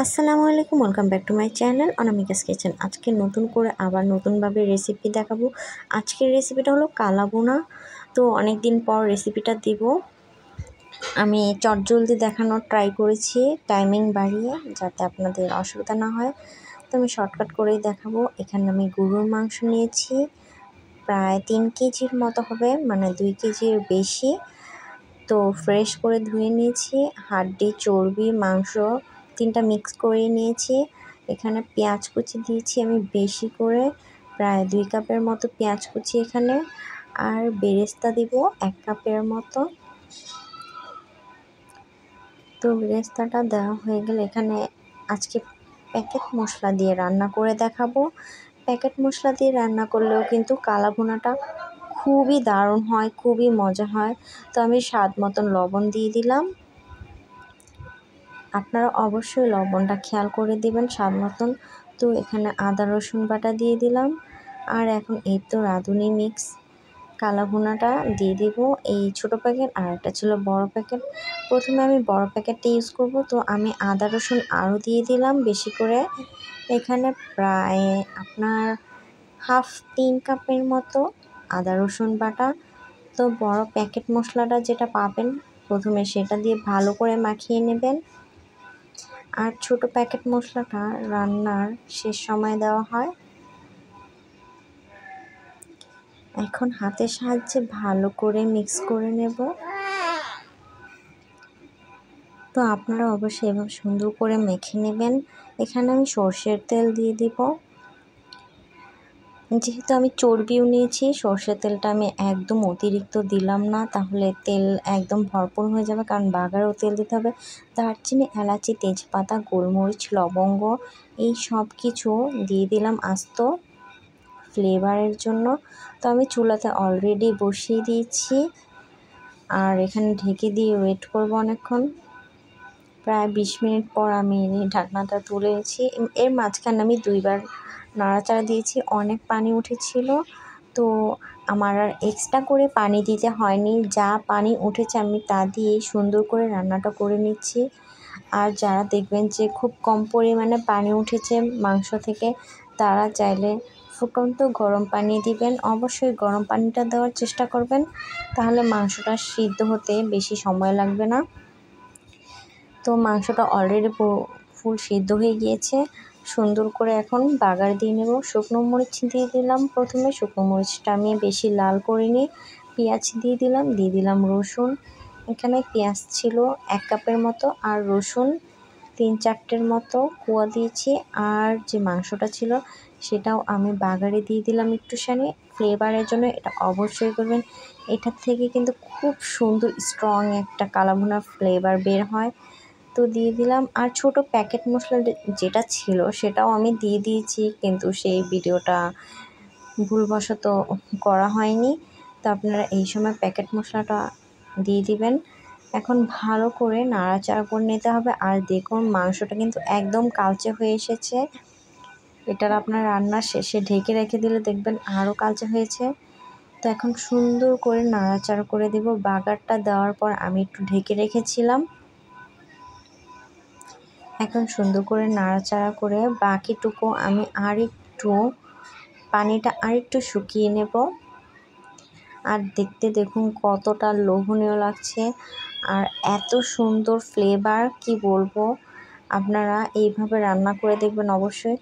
আসসালামু আলাইকুম, welcome back to my channel Anamika's kitchen. আজকে নতুন করে আবার নতুনভাবে রেসিপি দেখাবো। আজকের রেসিপিটা হলো কালাভুনা। তো অনেক দিন পর রেসিপিটা দিব। আমি চটজলদি দেখানোর ট্রাই করেছি, টাইমিং বাড়িয়ে, যাতে আপনাদের অসুবিধা না হয়। তো আমি শর্টকাট করেই দেখাবো। এখানে আমি গরুর মাংস নিয়েছি, প্রায় 3 কেজির মতো হবে, মানে 2 কেজির বেশি। তো ফ্রেশ করে ধুয়ে নিয়েছি, হাড্ডি, চর্বি, মাংস 3টা মিক্স করে নিয়েছি। এখানে পেঁয়াজ কুচি দিয়েছি আমি বেশি করে, প্রায় 2 কাপের মতো পেঁয়াজ কুচি এখানে। আর বেরেস্তা দিব 1 কাপের মতো। তো বেরেস্তাটা দেওয়া হয়ে গেলে এখানে আজকে প্যাকেট মশলা দিয়ে রান্না করে দেখাবো। প্যাকেট মশলা দিয়ে রান্না করলেও কিন্তু কালাভুনাটা খুবই দারুণ হয়, খুবই মজা হয়। তো আমি স্বাদ মতন লবণ দিয়ে দিলাম। আপনারা অবশ্যই লবণটা খেয়াল করে দিবেন স্বাদ মতন। তো এখানে আদা রসুন বাটা দিয়ে দিলাম। আর এখন এই তো রাঁধুনি মিক্স কালাভুনাটা দিয়ে দিব, এই ছোটো প্যাকেট, আর একটা ছিল বড় প্যাকেট। প্রথমে আমি বড় প্যাকেটটা ইউজ করব। তো আমি আদা রসুন আরও দিয়ে দিলাম বেশি করে, এখানে প্রায় আপনার 3 কাপের মতো আদা রসুন বাটা। তো বড় প্যাকেট মশলাটা যেটা পাবেন প্রথমে সেটা দিয়ে ভালো করে মাখিয়ে নেবেন। আর ছোট প্যাকেট মশলাটা রান্নার শেষ সময় দেওয়া হয়। এখন হাতের সাহায্যে ভালো করে মিক্স করে নেব। তো আপনারা অবশ্যই এভাবে সুন্দর করে মেখে নেবেন। এখানে আমি সর্ষের তেল দিয়ে দিব। যেহেতু আমি চর্বিও নিয়েছি, সর্ষের তেলটা আমি একদম অতিরিক্ত দিলাম না, তাহলে তেল একদম ভরপুর হয়ে যাবে, কারণ বাগারেও তেল দিতে হবে। দারচিনি, এলাচি, তেজপাতা, গোলমরিচ, লবঙ্গ এই সব কিছু দিয়ে দিলাম আস্ত ফ্লেভারের জন্য। তো আমি চুলাতে অলরেডি বসিয়ে দিয়েছি, আর এখানে ঢেকে দিয়ে ওয়েট করব অনেকক্ষণ। প্রায় 20 মিনিট পর আমি ঢাকনাটা তুলেছি। এর মাঝখানে আমি 2বার নাড়াচাড়া দিয়েছি, অনেক পানি উঠেছিল। তো আমার আর এক্সট্রা করে পানি দিতে হয়নি, যা পানি উঠেছে আমি তা দিয়েই সুন্দর করে রান্নাটা করে নিচ্ছি। আর যারা দেখবেন যে খুব কম পরিমাণে পানি উঠেছে মাংস থেকে, তারা চাইলে ফুটন্ত গরম পানি দিবেন। অবশ্যই গরম পানিটা দেওয়ার চেষ্টা করবেন, তাহলে মাংসটা সিদ্ধ হতে বেশি সময় লাগবে না। তো মাংসটা অলরেডি ফুল সিদ্ধ হয়ে গিয়েছে। সুন্দর করে এখন বাগার দিয়ে নেব। শুকনো মরিচ দিয়ে দিলাম প্রথমে, শুকনো মরিচটা আমি বেশি লাল করিনি। পেঁয়াজ দিয়ে দিলাম রসুন। এখানে পেঁয়াজ ছিল 1 কাপের মতো, আর রসুন 3-4টের মতো কোয়া দিয়েছি। আর যে মাংসটা ছিল সেটাও আমি বাগারে দিয়ে দিলাম একটুখানি ফ্লেভারের জন্য। এটা অবশ্যই করবেন, এটার থেকে কিন্তু খুব সুন্দর স্ট্রং একটা কালাভুনার ফ্লেভার বের হয়। তো দিয়ে দিলাম। আর ছোট প্যাকেট মশলা যেটা ছিল সেটাও আমি দিয়ে দিয়েছি, কিন্তু সেই ভিডিওটা ভুলবশত করা হয়নি। তো আপনারা এই সময় প্যাকেট মশলাটা দিয়ে দিবেন। এখন ভালো করে নাড়াচাড়া করে নিতে হবে। আর দেখুন মাংসটা কিন্তু একদম কালচে হয়ে এসেছে। এটার আপনার রান্নার শেষে ঢেকে রেখে দিলে দেখবেন আরও কালচে হয়েছে। তো এখন সুন্দর করে নাড়াচাড়া করে দেব। বাগারটা দেওয়ার পর আমি একটু ঢেকে রেখেছিলাম। এখন সুন্দর করে নাড়াচাড়া করে বাকিটুকু আমি পানিটা আরেকটু শুকিয়ে নেব। আর দেখতে দেখুন কতটা লোভনীয় লাগছে, আর এত সুন্দর ফ্লেভার, কি বলবো। আপনারা এইভাবে রান্না করে দেখবেন অবশ্যই।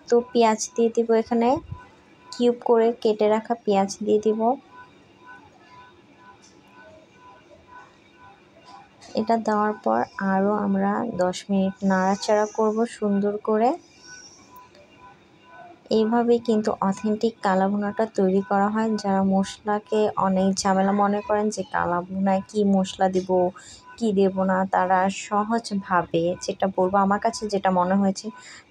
তো পেঁয়াজ দিয়ে দিব, এখানে কিউব করে কেটে রাখা পেঁয়াজ দিয়ে দিব। এটা দেওয়ার পর আরও আমরা 10 মিনিট নাড়াচাড়া করব সুন্দর করে। এইভাবেই কিন্তু অথেন্টিক কালাভুনাটা তৈরি করা হয়। যারা মশলাকে অনেক ঝামেলা মনে করেন যে কালাভুনায় কী মশলা দেব কী দেব না, তারা সহজভাবে, যেটা বলবো আমার কাছে যেটা মনে হয়েছে,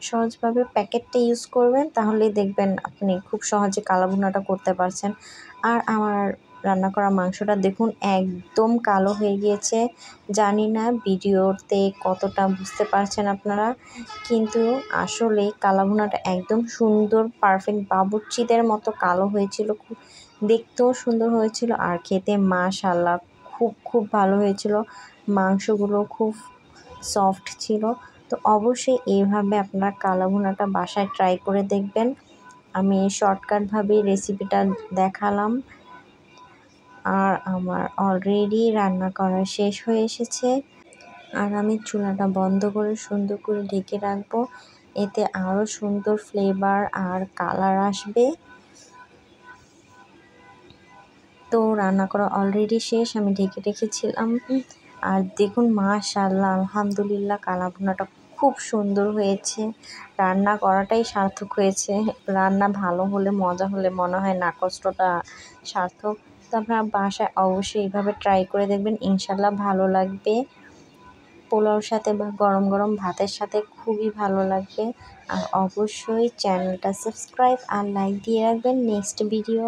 সহজভাবে প্যাকেটটা ইউজ করবেন, তাহলেই দেখবেন আপনি খুব সহজে কালাভুনাটা করতে পারছেন। আর আমার রান্না করা মাংসটা দেখুন একদম কালো হয়ে গিয়েছে। জানি না ভিডিওতে কতটা বুঝতে পারছেন আপনারা, কিন্তু আসলে কালাভুনাটা একদম সুন্দর পারফেক্ট বাবুর্চিদের মতো কালো হয়েছিল। খুব দেখতেও সুন্দর হয়েছিল, আর খেতে মাশাআল্লাহ খুব খুব ভালো হয়েছিল। মাংসগুলো খুব সফট ছিল। তো অবশ্যই এইভাবে আপনারা কালা ভুনাটা বাসায় ট্রাই করে দেখবেন। আমি শর্টকাটভাবেই রেসিপিটা দেখালাম। আর আমার অলরেডি রান্না করা শেষ হয়ে এসেছে। আর আমি চুলাটা বন্ধ করে সুন্দর করে ঢেকে রাখবো, এতে আরও সুন্দর ফ্লেভার আর কালার আসবে। তো রান্না করা অলরেডি শেষ, আমি ঢেকে রেখেছিলাম। আর দেখুন মাশাআল্লাহ, আলহামদুলিল্লাহ, কালা ভুনাটা খুব সুন্দর হয়েছে। রান্না করাটাই সার্থক হয়েছে। রান্না ভালো হলে, মজা হলে মনে হয় না কষ্টটা সার্থক। তো আপনারা বাসায় অবশ্যই এইভাবে ট্রাই করে দেখবেন, ইনশাল্লাহ ভালো লাগবে। পোলাওর সাথে বা গরম গরম ভাতের সাথে খুবই ভালো লাগবে। আর অবশ্যই চ্যানেলটা সাবস্ক্রাইব আর লাইক দিয়ে রাখবেন নেক্সট ভিডিও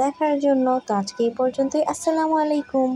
দেখার জন্য। তো আজকে এই পর্যন্তই। আসসালামু আলাইকুম।